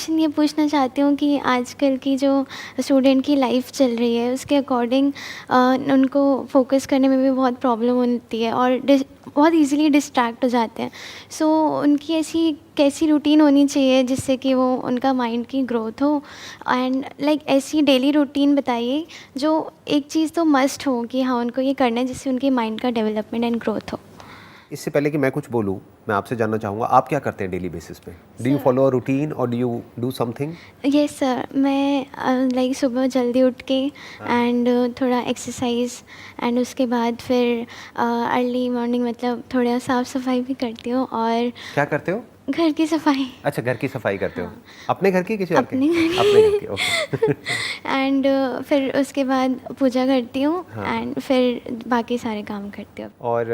Question ये पूछना चाहती हूँ कि आजकल की जो स्टूडेंट की लाइफ चल रही है उसके अकॉर्डिंग उनको फोकस करने में भी बहुत प्रॉब्लम होती है और बहुत इजीली डिस्ट्रैक्ट हो जाते हैं। सो उनकी ऐसी कैसी रूटीन होनी चाहिए जिससे कि वो उनका माइंड की ग्रोथ हो, एंड लाइक ऐसी डेली रूटीन बताइए जो एक चीज़ तो मस्ट हो कि हाँ उनको ये करना है जिससे उनके माइंड का डेवलपमेंट एंड ग्रोथ हो। इससे पहले कि मैं कुछ बोलूँ, मैं आपसे जानना चाहूँगा आप क्या करते हैं डेली बेसिस पे? Do you follow a routine और do you do something? Yes sir, मैं लाइक सुबह जल्दी उठ के एंड थोड़ा एक्सरसाइज एंड उसके बाद फिर अर्ली मॉर्निंग मतलब थोड़ा साफ़ सफाई भी करती हूँ और क्या करते हो? घर की सफाई। अच्छा, घर की सफाई करते हो। अपने घर की, किसी और के? अपने घर की। अपने घर की, ओके। एंड फिर उसके बाद पूजा करती हूँ हाँ। एंड फिर बाकी सारे काम करती हूँ। और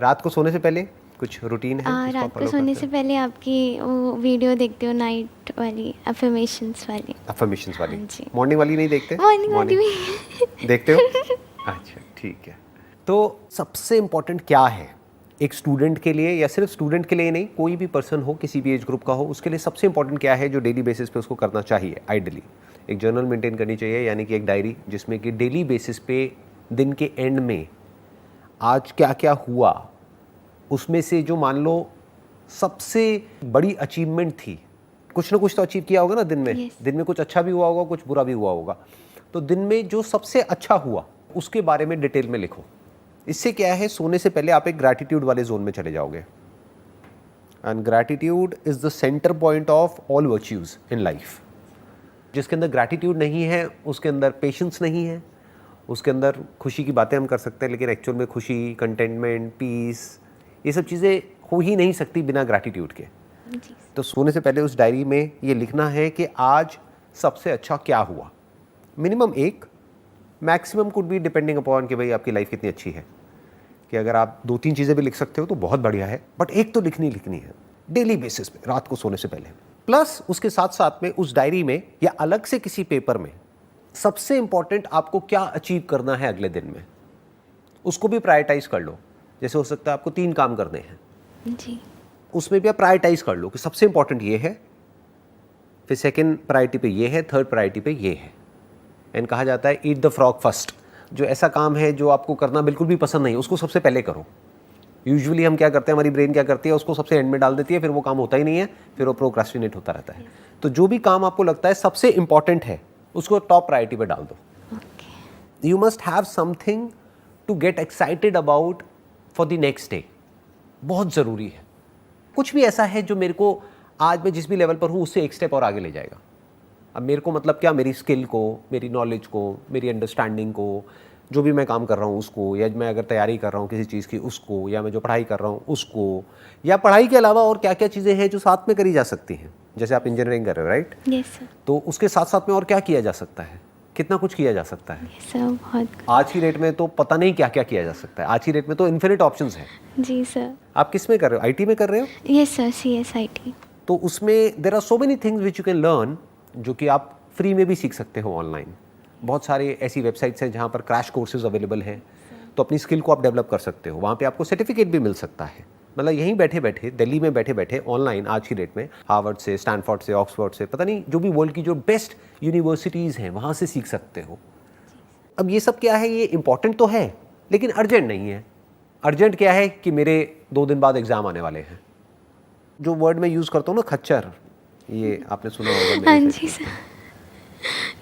रात को सोने से पहले कुछ रूटीन है जिसको आप रात को फॉलो सोने करते से हैं? पहले आपकी वो वीडियो देखती हूँ नाइट वाली अफर्मेशंस वाली। अफर्मेशंस वाली। हाँ जी। मॉर्निंग वाली नहीं देखते? मॉर्निंग वाली भी। देखते हो? अच्छा, ठीक है। तो सबसे इम्पोर्टेंट क्या है एक स्टूडेंट के लिए, या सिर्फ स्टूडेंट के लिए नहीं, कोई भी पर्सन हो, किसी भी एज ग्रुप का हो, उसके लिए सबसे इम्पोर्टेंट क्या है जो डेली बेसिस पे उसको करना चाहिए? आइडली एक जर्नल मेंटेन करनी चाहिए, यानी कि एक डायरी जिसमें कि डेली बेसिस पे दिन के एंड में आज क्या क्या हुआ, उसमें से जो मान लो सबसे बड़ी अचीवमेंट थी, कुछ ना कुछ तो अचीव किया होगा ना दिन में। Yes. दिन में कुछ अच्छा भी हुआ होगा, कुछ बुरा भी हुआ होगा। तो दिन में जो सबसे अच्छा हुआ उसके बारे में डिटेल में लिखो। इससे क्या है, सोने से पहले आप एक ग्रैटिट्यूड वाले जोन में चले जाओगे। And gratitude is the centre point of all virtues in life. जिसके अंदर ग्रैटिट्यूड नहीं है उसके अंदर पेशेंस नहीं है, उसके अंदर खुशी की बातें हम कर सकते हैं लेकिन एक्चुअल में खुशी, कंटेंटमेंट, पीस, ये सब चीज़ें हो ही नहीं सकती बिना ग्रैटिट्यूड के। जी। तो सोने से पहले उस डायरी में ये लिखना है कि आज सबसे अच्छा क्या हुआ। मिनिमम एक, maximum could be depending upon कि भाई आपकी लाइफ कितनी अच्छी है, कि अगर आप 2-3 चीज़ें भी लिख सकते हो तो बहुत बढ़िया है, बट एक तो लिखनी है डेली बेसिस पे रात को सोने से पहले। प्लस उसके साथ साथ में उस डायरी में या अलग से किसी पेपर में सबसे इंपॉर्टेंट आपको क्या अचीव करना है अगले दिन में, उसको भी प्रायोरिटाइज कर लो। जैसे हो सकता है आपको 3 काम करने हैं, जी। उसमें भी आप प्रायोरिटाइज कर लो कि सबसे इंपॉर्टेंट ये है, फिर सेकंड प्रायोरिटी पे ये है, थर्ड प्रायोरिटी पे ये है। एंड कहा जाता है ईट द फ्रॉग फर्स्ट। जो ऐसा काम है जो आपको करना बिल्कुल भी पसंद नहीं, उसको सबसे पहले करो। यूजुअली हम क्या करते हैं, हमारी ब्रेन क्या करती है, उसको सबसे एंड में डाल देती है, फिर वो काम होता ही नहीं है, फिर वो प्रोक्रास्टिनेट होता रहता है। तो जो भी काम आपको लगता है सबसे इंपॉर्टेंट है उसको टॉप प्रायोरिटी पे डाल दो। You must have something to get excited about for the next day. बहुत ज़रूरी है। कुछ भी ऐसा है जो मेरे को आज मैं जिस भी लेवल पर हूँ उससे एक स्टेप और आगे ले जाएगा। अब मेरे को मतलब क्या, मेरी स्किल को, मेरी नॉलेज को, मेरी अंडरस्टैंडिंग को, जो भी मैं काम कर रहा हूँ उसको, या मैं अगर तैयारी कर रहा हूँ किसी चीज़ की उसको, या मैं जो पढ़ाई कर रहा हूँ उसको, या पढ़ाई के अलावा और क्या क्या चीज़ें हैं जो साथ में करी जा सकती हैं। जैसे आप इंजीनियरिंग कर रहे हो, राइट? Yes sir. तो उसके साथ साथ में और क्या किया जा सकता है, कितना कुछ किया जा सकता है। यस सर, बहुत। आज की डेट में तो पता नहीं क्या क्या किया जा सकता है। आज की डेट में तो इन्फिनिट ऑप्शंस हैं। जी सर। आप किस में कर रहे हो, आईटी में कर रहे हो? Yes sir, CSIT। तो उसमें there are so many things which you can learn, जो कि आप फ्री में भी सीख सकते हो ऑनलाइन। बहुत सारे ऐसी वेबसाइट्स हैं जहाँ पर क्रैश कोर्सेज अवेलेबल हैं, तो अपनी स्किल को आप डेवलप कर सकते हो। वहाँ पे आपको सर्टिफिकेट भी मिल सकता है। मतलब यहीं बैठे बैठे, दिल्ली में बैठे बैठे ऑनलाइन आज की डेट में हार्वर्ड से, स्टैनफोर्ड से, ऑक्सफोर्ड से, पता नहीं जो भी वर्ल्ड की जो बेस्ट यूनिवर्सिटीज़ हैं वहाँ से सीख सकते हो। अब ये सब क्या है, ये इंपॉर्टेंट तो है लेकिन अर्जेंट नहीं है। अर्जेंट क्या है कि मेरे 2 दिन बाद एग्ज़ाम आने वाले हैं। जो वर्ड मैं यूज़ करता हूँ ना, खच्चर, ये आपने सुना होगा हाँ मेरे जी से। सर।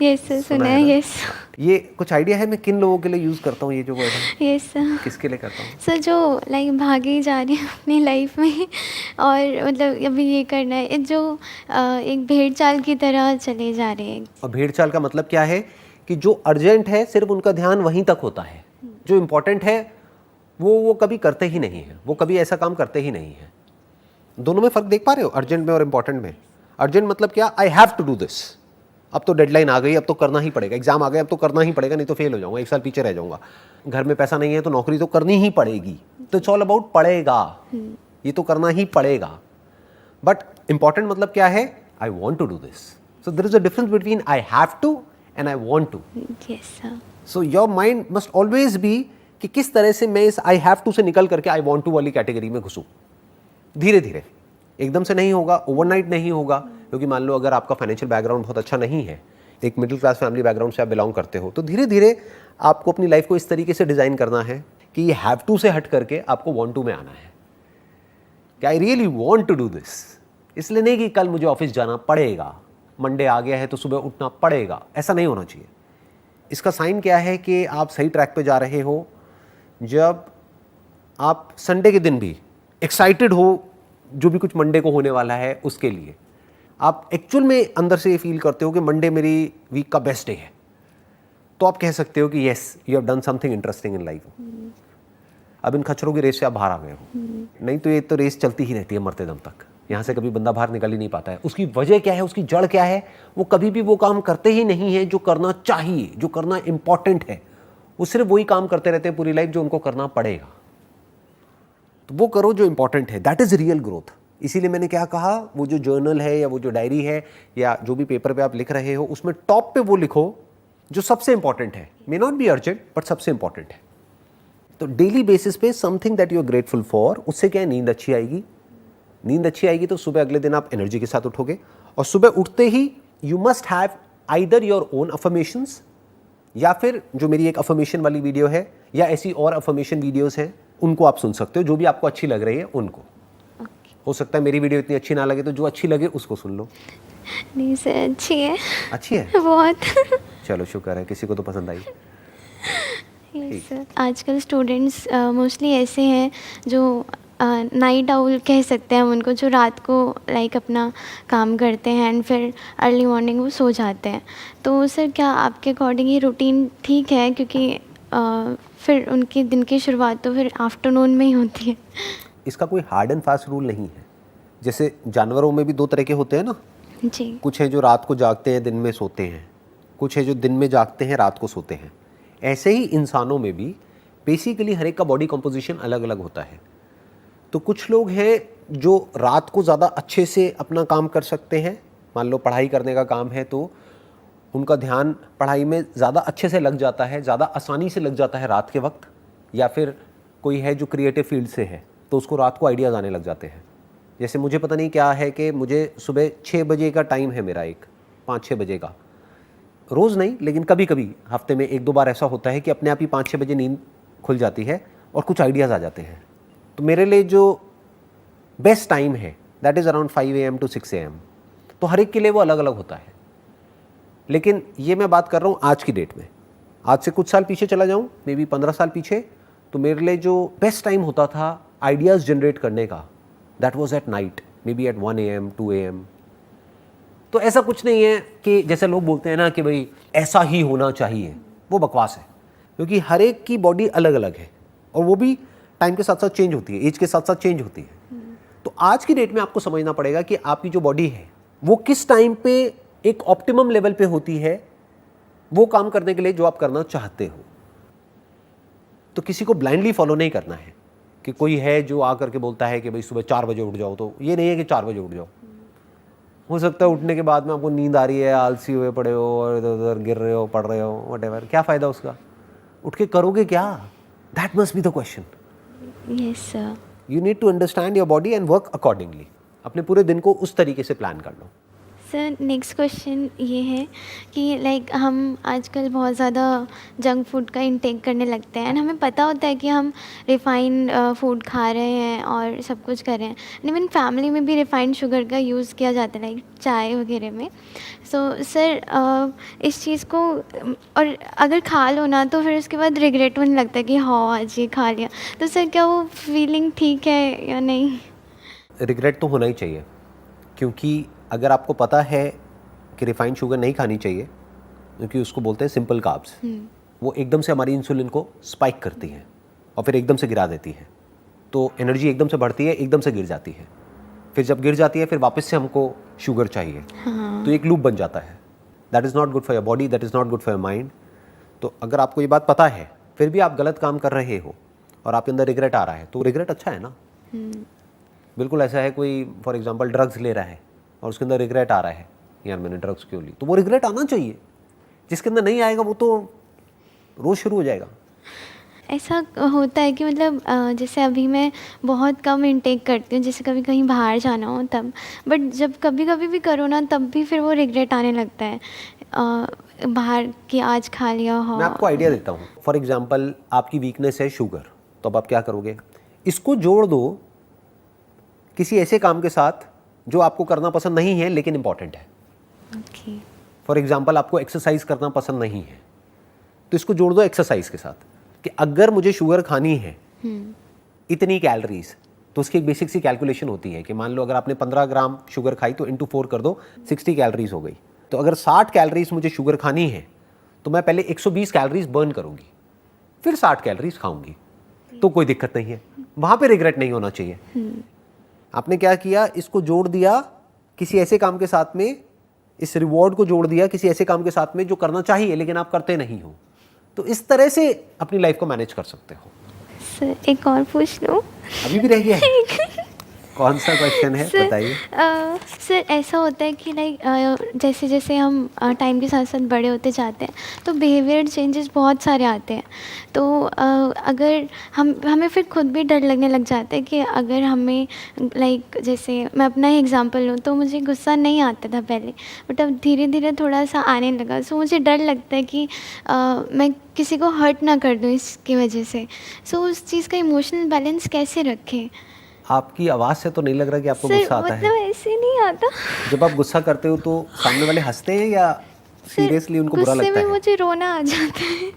यस सर, सुना ना? है। यस। ये कुछ आइडिया है मैं किन लोगों के लिए यूज़ करता हूँ ये जो वर्ड है? Yes sir. किसके लिए करता हूँ? सर जो लाइक भागे जा रहे हैं अपनी लाइफ में और मतलब अभी ये करना है, जो एक भेड़ चाल की तरह चले जा रहे हैं। और भेड़ चाल का मतलब क्या है कि जो अर्जेंट है सिर्फ उनका ध्यान वहीं तक होता है, जो इम्पोर्टेंट है वो कभी करते ही नहीं है, वो कभी ऐसा काम करते ही नहीं है। दोनों में फ़र्क देख पा रहे हो, अर्जेंट में और इम्पोर्टेंट में? अर्जेंट मतलब क्या, I have to do this, अब तो डेडलाइन आ गई, अब तो करना ही पड़ेगा। एग्जाम आ गया, अब तो करना ही पड़ेगा, नहीं तो फेल हो जाऊंगा, 1 साल पीछे रह जाऊंगा। घर में पैसा नहीं है तो नौकरी तो करनी ही पड़ेगी। तो इट्स ऑल अबाउट पड़ेगा, ये तो करना ही पड़ेगा। बट इंपॉर्टेंट मतलब क्या है, I want to do this. So there is a difference between I have to and I want to. Yes sir. So your mind must always be कि किस तरह से मैं इस आई हैव टू से निकल करके आई वॉन्ट टू वाली कैटेगरी में घुसूं। धीरे धीरे, एकदम से नहीं होगा, ओवरनाइट नहीं होगा, क्योंकि मान लो अगर आपका फाइनेंशियल बैकग्राउंड बहुत अच्छा नहीं है, एक मिडिल क्लास फैमिली बैकग्राउंड से आप बिलोंग करते हो, तो धीरे धीरे आपको अपनी लाइफ को इस तरीके से डिज़ाइन करना है कि ये हैव टू से हट करके आपको वांट टू में आना है कि I really want to do this. इसलिए नहीं कि कल मुझे ऑफिस जाना पड़ेगा, मंडे आ गया है तो सुबह उठना पड़ेगा, ऐसा नहीं होना चाहिए। इसका साइन क्या है कि आप सही ट्रैक पे जा रहे हो जब आप संडे के दिन भी एक्साइटेड हो जो भी कुछ मंडे को होने वाला है उसके लिए। आप एक्चुअल में अंदर से ये फील करते हो कि मंडे मेरी वीक का बेस्ट डे है, तो आप कह सकते हो कि yes you have done something interesting in life. अब इन खच्चरों की रेस से आप बाहर आ गए हो, नहीं तो ये तो रेस चलती ही रहती है मरते दम तक। यहाँ से कभी बंदा बाहर निकल ही नहीं पाता है। उसकी वजह क्या है, उसकी जड़ क्या है? वो कभी भी वो काम करते ही नहीं है जो करना चाहिए, जो करना इंपॉर्टेंट है। वो सिर्फ वही काम करते रहते हैं पूरी लाइफ जो उनको करना पड़ेगा। तो वो करो जो इंपॉर्टेंट है, दैट इज रियल ग्रोथ। इसीलिए मैंने क्या कहा, वो जो जर्नल है या वो जो डायरी है या जो भी पेपर पे आप लिख रहे हो, उसमें टॉप पे वो लिखो जो सबसे इंपॉर्टेंट है। May not be urgent but सबसे इंपॉर्टेंट है। तो डेली बेसिस पे something that you are grateful for, उससे क्या है, नींद अच्छी आएगी। नींद अच्छी आएगी तो सुबह अगले दिन आप एनर्जी के साथ उठोगे। और सुबह उठते ही you must have either your own affirmations, या फिर जो मेरी एक अफर्मेशन वाली वीडियो है या ऐसी और अफर्मेशन वीडियोस हैं, उनको आप सुन सकते हो, जो भी आपको अच्छी लग रही है उनको। हो सकता है मेरी वीडियो इतनी अच्छी ना लगे, तो जो अच्छी लगे उसको सुन लो। नहीं सर, अच्छी है। अच्छी है बहुत। चलो शुक्र है, किसी को तो पसंद आई। Yes sir. आजकल स्टूडेंट्स मोस्टली ऐसे हैं जो नाइट आउल कह सकते हैं हम उनको, जो रात को लाइक अपना काम करते हैं एंड फिर अर्ली मॉर्निंग वो सो जाते हैं। तो सर क्या आपके अकॉर्डिंग ये रूटीन ठीक है? क्योंकि फिर उनकी दिन की शुरुआत तो फिर आफ्टरनून में ही होती है। इसका कोई हार्ड एंड फास्ट रूल नहीं है। जैसे जानवरों में भी दो तरह के होते हैं ना, जी। कुछ हैं जो रात को जागते हैं दिन में सोते हैं, कुछ है जो दिन में जागते हैं रात को सोते हैं। ऐसे ही इंसानों में भी बेसिकली हर एक का बॉडी कंपोजिशन अलग अलग होता है। तो कुछ लोग हैं जो रात को ज़्यादा अच्छे से अपना काम कर सकते हैं। मान लो पढ़ाई करने का काम है तो उनका ध्यान पढ़ाई में ज़्यादा अच्छे से लग जाता है, ज़्यादा आसानी से लग जाता है रात के वक्त। या फिर कोई है जो क्रिएटिव फील्ड से है तो उसको रात को आइडियाज़ आने लग जाते हैं। जैसे मुझे पता नहीं क्या है कि मुझे सुबह 6 बजे का टाइम है मेरा, एक 5-6 बजे का, रोज़ नहीं लेकिन कभी कभी हफ्ते में 1-2 बार ऐसा होता है कि अपने आप ही 5-6 बजे नींद खुल जाती है और कुछ आइडियाज़ आ जाते हैं। तो मेरे लिए जो बेस्ट टाइम है that is around 5 AM to 6 AM। तो हर एक के लिए वो अलग अलग होता है। लेकिन ये मैं बात कर रहा हूँ आज की डेट में। आज से कुछ साल पीछे चला जाऊँ, मे बी 15 साल पीछे, तो मेरे लिए जो बेस्ट टाइम होता था आइडियाज़ जनरेट करने का, that was at night, maybe at 1 AM 2 AM। तो ऐसा कुछ नहीं है कि जैसे लोग बोलते हैं ना कि भाई ऐसा ही होना चाहिए, वो बकवास है। क्योंकि हर एक की बॉडी अलग अलग है और वो भी टाइम के साथ साथ चेंज होती है, एज के साथ साथ चेंज होती है। तो आज की डेट में आपको समझना पड़ेगा कि आपकी जो बॉडी है वो किस टाइम पे एक ऑप्टिमम लेवल पे होती है वो काम करने के लिए जो आप करना चाहते हो। तो किसी को ब्लाइंडली फॉलो नहीं करना है कि कोई है जो आ करके बोलता है कि भाई सुबह 4 बजे उठ जाओ, तो ये नहीं है कि 4 बजे उठ जाओ। हो सकता है उठने के बाद में आपको नींद आ रही है, आलसी हुए पड़े हो और इधर उधर गिर रहे हो, पढ़ रहे हो, व्हाटएवर, क्या फ़ायदा उसका? उठ के करोगे क्या? That must be the question. Yes sir. You need to understand your body and work accordingly. अपने पूरे दिन को उस तरीके से प्लान कर लो। सर नेक्स्ट क्वेश्चन ये है कि लाइक हम आजकल बहुत ज़्यादा जंक फूड का इंटेक करने लगते हैं एंड हमें पता होता है कि हम रिफ़ाइंड फूड खा रहे हैं और सब कुछ कर रहे हैं। इवन फैमिली में भी रिफ़ाइंड शुगर का यूज़ किया जाता है लाइक चाय वगैरह में। सो सर इस चीज़ को और अगर खा लो ना तो फिर उसके बाद रिग्रेट होने लगता है कि हाँ आज ये खा लिया। तो सर क्या वो फीलिंग ठीक है या नहीं? रिग्रेट तो होना ही चाहिए, क्योंकि अगर आपको पता है कि रिफाइंड शुगर नहीं खानी चाहिए, क्योंकि उसको बोलते हैं सिंपल कार्ब्स, वो एकदम से हमारी इंसुलिन को स्पाइक करती है और फिर एकदम से गिरा देती है। तो एनर्जी एकदम से बढ़ती है, एकदम से गिर जाती है। फिर जब गिर जाती है फिर वापस से हमको शुगर चाहिए। तो एक लूप बन जाता है। That is not good for your body, that is not good for your mind. तो अगर आपको ये बात पता है फिर भी आप गलत काम कर रहे हो और आपके अंदर रिग्रेट आ रहा है, तो रिग्रेट अच्छा है ना। बिल्कुल ऐसा है, कोई फॉर एग्जांपल ड्रग्स ले रहा है और उसके अंदर रिग्रेट आ रहा है, यार मैंने ड्रग्स क्यों ली, तो वो रिग्रेट आना चाहिए। जिसके अंदर नहीं आएगा वो तो रोज़ शुरू हो जाएगा। ऐसा होता है कि मतलब जैसे अभी मैं बहुत कम इंटेक करती हूँ, जैसे कभी कहीं बाहर जाना हो तब, बट जब कभी कभी भी करो ना तब भी फिर वो रिग्रेट आने लगता है बाहर कि आज खा लिया हो। मैं आपको आइडिया देता हूँ। फॉर एग्जाम्पल आपकी वीकनेस है शुगर, तो अब आप क्या करोगे, इसको जोड़ दो किसी ऐसे काम के साथ जो आपको करना पसंद नहीं है लेकिन इंपॉर्टेंट है। ओके। फॉर एग्जाम्पल आपको एक्सरसाइज करना पसंद नहीं है, तो इसको जोड़ दो एक्सरसाइज के साथ कि अगर मुझे शुगर खानी है इतनी कैलोरीज, तो उसकी एक बेसिक सी कैलकुलेशन होती है कि मान लो अगर आपने 15 ग्राम शुगर खाई तो इंटू 4 कर दो, 60 कैलोरीज हो गई। तो अगर 60 कैलोरीज मुझे शुगर खानी है तो मैं पहले 120 कैलोरीज बर्न करूंगी, फिर 60 कैलोरीज खाऊंगी, तो कोई दिक्कत नहीं है, वहां पे रिग्रेट नहीं होना चाहिए। आपने क्या किया, इसको जोड़ दिया किसी ऐसे काम के साथ में, इस रिवॉर्ड को जोड़ दिया किसी ऐसे काम के साथ में जो करना चाहिए लेकिन आप करते नहीं हो। तो इस तरह से अपनी लाइफ को मैनेज कर सकते हो। सर एक और पूछ लूँ? अभी भी रह गया है? कौन सा क्वेश्चन है बताइए। सर ऐसा होता है कि लाइक जैसे जैसे हम टाइम के साथ साथ बड़े होते जाते हैं तो बिहेवियर चेंजेस बहुत सारे आते हैं। तो अगर हमें फिर खुद भी डर लगने लग जाता है कि अगर हमें लाइक जैसे मैं अपना ही एग्जांपल लूँ तो मुझे गुस्सा नहीं आता था पहले, बट अब धीरे धीरे थोड़ा सा आने लगा। सो मुझे डर लगता है कि मैं किसी को हर्ट ना कर दूँ इसकी वजह से। सो उस चीज़ का इमोशनल बैलेंस कैसे रखें? आपकी आवाज़ से तो नहीं लग रहा कि आपको गुस्सा आता है। मतलब ऐसे नहीं आता। जब आप गुस्सा करते हो तो सामने वाले हंसते हैं या सीरियसली उनको बुरा लगता है? गुस्से में मुझे रोना आ जाता है।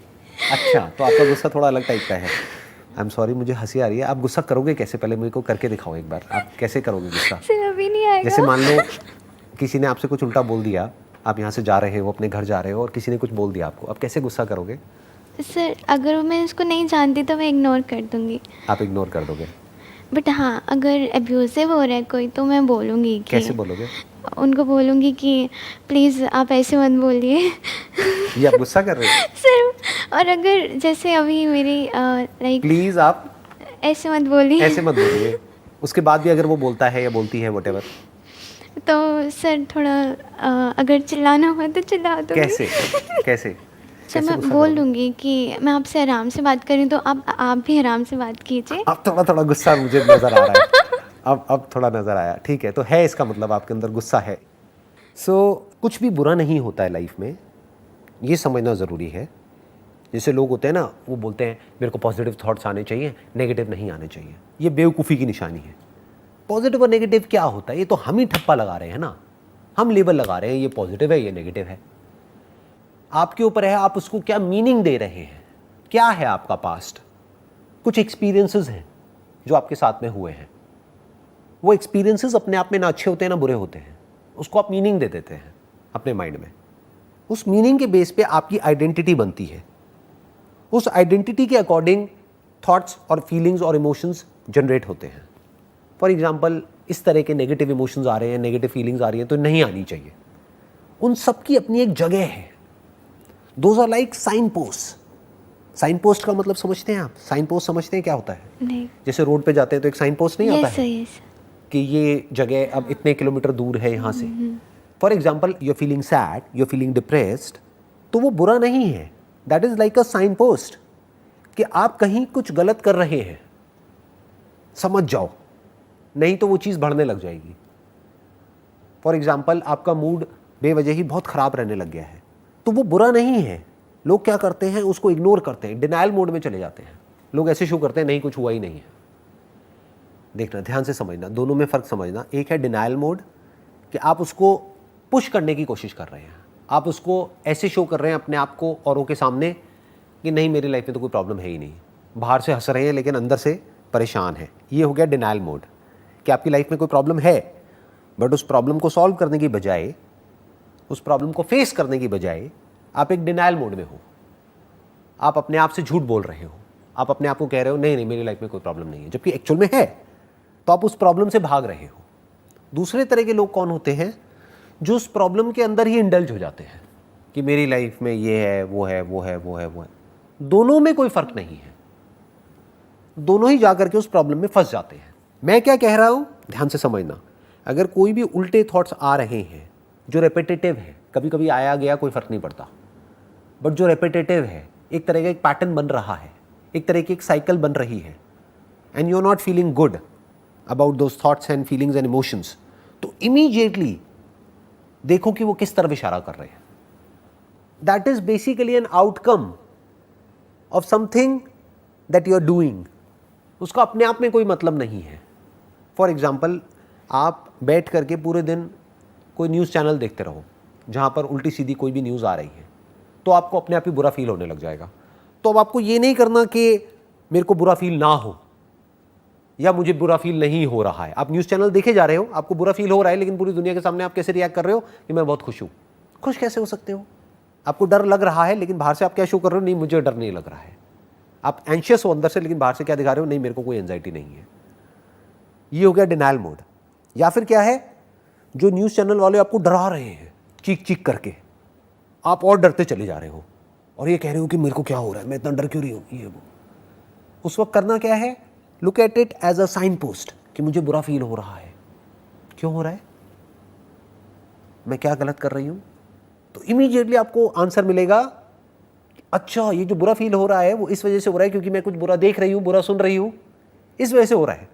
अच्छा, तो आपका गुस्सा थोड़ा अलग टाइप का है। आई एम सॉरी, मुझे हंसी आ रही है। आप गुस्सा करोगे कैसे, पहले मेरे को करके दिखाओ एक बार, आप कैसे करोगे गुस्सा? सर अभी नहीं आएगा। जैसे मान लो किसी ने आपसे कुछ उल्टा बोल दिया, आप यहाँ से जा रहे हो, अपने घर जा रहे हो और किसी ने कुछ बोल दिया आपको, अब कैसे गुस्सा करोगे? सर अगर मैं उसको नहीं जानती तो मैं इग्नोर कर दूंगी। आप इग्नोर कर दोगे? बट हाँ, अगर अब्यूसिव हो रहा है कोई तो मैं बोलूँगी कि कैसे बोलोगे? उनको बोलूँगी कि प्लीज़ आप ऐसे मत बोलिए। ये आप गुस्सा कर रहे हो? सर और अगर जैसे अभी मेरी लाइक प्लीज़ आप ऐसे मत बोलिए, ऐसे मत बोलिए, उसके बाद भी अगर वो बोलता है या बोलती है व्हाटएवर, तो सर थोड़ा अगर चिल्लाना हो तो चिल्ला दूँगी। कैसे कैसे सर कैसे मैं गुस्सा बोल करोगे? दूँगी कि मैं आपसे आराम से बात कर रही हूँ तो आप भी आराम से बात कीजिए। अब थोड़ा थोड़ा गुस्सा मुझे नज़र आ रहा है। अब थोड़ा नज़र आया, ठीक है, तो है इसका मतलब आपके अंदर गुस्सा है। कुछ भी बुरा नहीं होता है लाइफ में, ये समझना ज़रूरी है। जैसे लोग होते हैं ना, वो बोलते हैं मेरे को पॉजिटिव थॉट्स आने चाहिए, नेगेटिव नहीं आने चाहिए। ये बेवकूफ़ी की निशानी है। पॉजिटिव और नेगेटिव क्या होता है, ये तो हम ही ठप्पा लगा रहे हैं ना, हम लेबल लगा रहे हैं, ये पॉजिटिव है ये नेगेटिव है। आपके ऊपर है आप उसको क्या मीनिंग दे रहे हैं। क्या है आपका पास्ट? कुछ एक्सपीरियंसेस हैं जो आपके साथ में हुए हैं, वो एक्सपीरियंसेस अपने आप में ना अच्छे होते हैं ना बुरे होते हैं, उसको आप मीनिंग दे देते हैं अपने माइंड में। उस मीनिंग के बेस पे आपकी आइडेंटिटी बनती है। उस आइडेंटिटी के अकॉर्डिंग थॉट्स और फीलिंग्स और इमोशंस जनरेट होते हैं। फॉर एग्जाम्पल, इस तरह के नेगेटिव इमोशंस आ रहे हैं, नेगेटिव फीलिंग्स आ रही हैं तो नहीं आनी चाहिए। उन सब की अपनी एक जगह है। Those are like sign post. Sign post का मतलब समझते हैं आप? साइन पोस्ट समझते हैं क्या होता है? नहीं। जैसे रोड पे जाते हैं तो एक साइन पोस्ट नहीं आता है यस कि ये जगह अब इतने किलोमीटर दूर है यहाँ से। For example, you are feeling sad, you are feeling depressed, तो वो बुरा नहीं है। That is like a sign post कि आप कहीं कुछ गलत कर रहे हैं, समझ जाओ, नहीं तो वो चीज़ बढ़ने लग जाएगी। फॉर एग्जाम्पल, आपका मूड बेवजह ही बहुत ख़राब रहने लग गया है, तो वो बुरा नहीं है। लोग क्या करते हैं, उसको इग्नोर करते हैं, डिनायल मोड में चले जाते हैं। लोग ऐसे शो करते हैं नहीं कुछ हुआ ही नहीं है। देखना, ध्यान से समझना, दोनों में फ़र्क समझना। एक है डिनायल मोड कि आप उसको पुश करने की कोशिश कर रहे हैं, आप उसको ऐसे शो कर रहे हैं अपने आप को औरों के सामने कि नहीं मेरी लाइफ में तो कोई प्रॉब्लम है ही नहीं। बाहर से हंस रहे हैं लेकिन अंदर से परेशान है। ये हो गया डिनायल मोड कि आपकी लाइफ में कोई प्रॉब्लम है, बट उस प्रॉब्लम को सॉल्व करने की बजाय, उस प्रॉब्लम को फेस करने की बजाय आप एक डिनायल मोड में हो। आप अपने आप से झूठ बोल रहे हो, आप अपने आप को कह रहे हो नहीं नहीं मेरी लाइफ में कोई प्रॉब्लम नहीं है, जबकि एक्चुअल में है। तो आप उस प्रॉब्लम से भाग रहे हो। दूसरे तरह के लोग कौन होते हैं? जो उस प्रॉब्लम के अंदर ही इंडल्ज हो जाते हैं कि मेरी लाइफ में ये है वो है वो है वो है वो है। दोनों में कोई फर्क नहीं है, दोनों ही जाकर के उस प्रॉब्लम में फंस जाते हैं। मैं क्या कह रहा हूं, ध्यान से समझना। अगर कोई भी उल्टे थॉट्स आ रहे हैं जो रेपिटेटिव है, कभी कभी आया गया कोई फर्क नहीं पड़ता, बट जो रेपिटेटिव है, एक तरह का एक पैटर्न बन रहा है, एक तरह की एक साइकिल बन रही है and you are not feeling good about those thoughts and feelings and emotions, तो इमीडिएटली देखो कि वो किस तरफ इशारा कर रहे हैं. That is basically an outcome of something that you are doing. उसका अपने आप में कोई मतलब नहीं है. फॉर एग्जाम्पल, आप बैठ करके पूरे दिन कोई न्यूज़ चैनल देखते रहो जहाँ पर उल्टी सीधी कोई भी न्यूज़ आ रही है, तो आपको अपने आप ही बुरा फील होने लग जाएगा. तो अब आपको ये नहीं करना कि मेरे को बुरा फील ना हो या मुझे बुरा फील नहीं हो रहा है. आप न्यूज़ चैनल देखे जा रहे हो, आपको बुरा फील हो रहा है, लेकिन पूरी दुनिया के सामने आप कैसे रिएक्ट कर रहे हो कि मैं बहुत खुश हूँ. खुश कैसे हो सकते हो? आपको डर लग रहा है, लेकिन बाहर से आप क्या शो कर रहे हो? नहीं, मुझे डर नहीं लग रहा है. आप एंशियस हो अंदर से, लेकिन बाहर से क्या दिखा रहे हो? नहीं, मेरे को कोई एंजाइटी नहीं है. ये हो गया डिनायल मोड. या फिर क्या है, जो न्यूज़ चैनल वाले आपको डरा रहे हैं चीख चीख करके, आप और डरते चले जा रहे हो और ये कह रहे हो कि मेरे को क्या हो रहा है, मैं इतना डर क्यों रही हूँ, ये वो. उस वक्त करना क्या है? Look at it as a sign post कि मुझे बुरा फील हो रहा है. क्यों हो रहा है? मैं क्या गलत कर रही हूँ? तो इमीडिएटली आपको आंसर मिलेगा, अच्छा ये जो बुरा फील हो रहा है वो इस वजह से हो रहा है क्योंकि मैं कुछ बुरा देख रही हूँ, बुरा सुन रही हूँ, इस वजह से हो रहा है.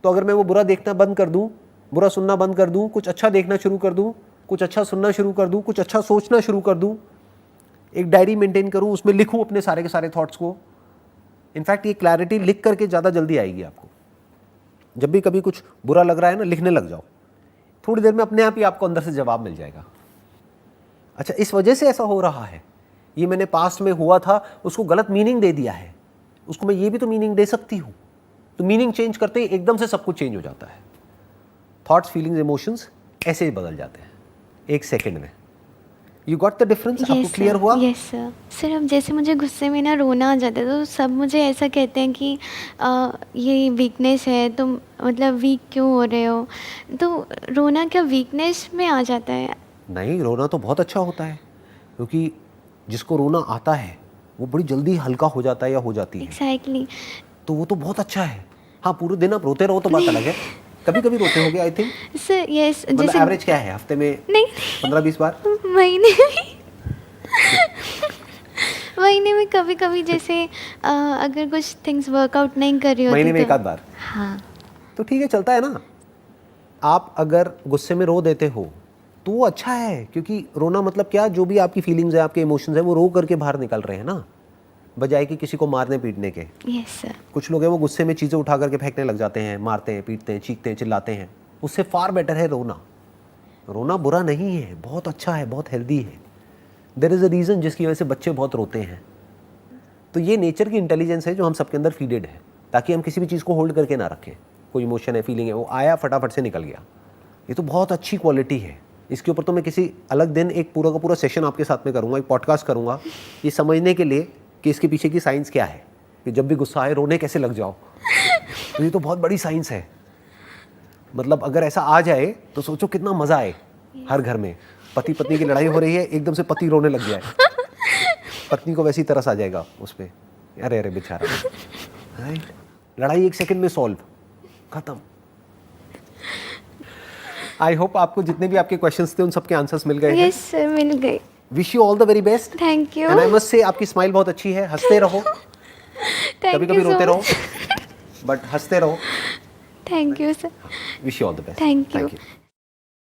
तो अगर मैं वो बुरा देखना बंद कर दूँ, बुरा सुनना बंद कर दूँ, कुछ अच्छा देखना शुरू कर दूँ, कुछ अच्छा सुनना शुरू कर दूँ, कुछ अच्छा सोचना शुरू कर दूँ, एक डायरी मेंटेन करूँ, उसमें लिखूँ अपने सारे के सारे थॉट्स को. इनफैक्ट ये क्लैरिटी लिख करके ज़्यादा जल्दी आएगी आपको. जब भी कभी कुछ बुरा लग रहा है ना, लिखने लग जाओ, थोड़ी देर में अपने आप ही आपको अंदर से जवाब मिल जाएगा. अच्छा, इस वजह से ऐसा हो रहा है, ये मैंने पास्ट में हुआ था, उसको गलत मीनिंग दे दिया है, उसको मैं ये भी तो मीनिंग दे सकती हूँ. तो मीनिंग चेंज करते ही एकदम से सब कुछ चेंज हो जाता है. थॉट्स, फीलिंग्स, इमोशंस ऐसे ही बदल जाते हैं एक सेकंड में. You got the difference? आपको क्लियर हुआ? Yes sir. सर, अब जैसे मुझे गुस्से में ना रोना आ जाता है, तो सब मुझे ऐसा कहते हैं कि ये वीकनेस है, तुम मतलब वीक क्यों हो रहे हो. तो रोना क्या वीकनेस में आ जाता है? नहीं, रोना तो बहुत अच्छा होता है, क्योंकि जिसको रोना आता है वो बड़ी जल्दी हल्का हो जाता है या हो जाती है. एग्जैक्टली. तो वो तो बहुत अच्छा है. हाँ, पूरे दिन आप रोते रहो तो बात अलग है. कभी कभी रोते होगे आई थिंक. सर यस, मतलब जैसे एवरेज क्या है हफ्ते में? नहीं 15-20 बार? महीने में महीने में कभी कभी, जैसे अगर कुछ थिंग्स वर्कआउट नहीं कर रही होती महीने में तो. एक आध बार? हाँ. तो ठीक है, चलता है ना. आप अगर गुस्से में रो देते हो तो वो अच्छा है, क्योंकि रोना मतलब क्या, जो भी आपकी फीलिंग्स है, आपके इमोशंस है, वो रो करके बाहर निकल रहे हैं ना, बजाय कि किसी को मारने पीटने के. Yes sir. कुछ लोग हैं वो गुस्से में चीज़ें उठा करके फेंकने लग जाते हैं, मारते हैं, पीटते हैं, चीखते हैं, चिल्लाते हैं. उससे फार बेटर है रोना. रोना बुरा नहीं है, बहुत अच्छा है, बहुत हेल्दी है. देयर इज़ अ रीज़न जिसकी वजह से बच्चे बहुत रोते हैं. तो ये नेचर की इंटेलिजेंस है जो हम सबके अंदर फीडेड है, ताकि हम किसी भी चीज़ को होल्ड करके ना रखें. कोई इमोशन है, फीलिंग है, वो आया फटाफट से निकल गया. ये तो बहुत अच्छी क्वालिटी है. इसके ऊपर तो मैं किसी अलग दिन एक पूरा का पूरा सेशन आपके साथ में करूँगा, एक पॉडकास्ट करूँगा, ये समझने के लिए कि इसके पीछे की साइंस क्या है, कि जब भी गुस्सा आए रोने कैसे लग जाओ. तो ये तो बहुत बड़ी साइंस है. मतलब अगर ऐसा आ जाए तो सोचो कितना मज़ा आए. हर घर में पति पत्नी की लड़ाई हो रही है, एकदम से पति रोने लग जाए, पत्नी को वैसी तरस आ जाएगा उस पर. अरे अरे बेचारा. राइट, लड़ाई एक सेकंड में सॉल्व, खत्म. आई होप आपको जितने भी आपके क्वेश्चंस थे उन सबके आंसर्स मिल गए हैं. यस सर, मिल गए. Wish you all the very best. Thank you. And I must say आपकी स्माइल बहुत अच्छी है. हंसते रहो, कभी कभी रोते रहो, बट हंसते रहो. Thank you sir. Wish you all the best. Thank you.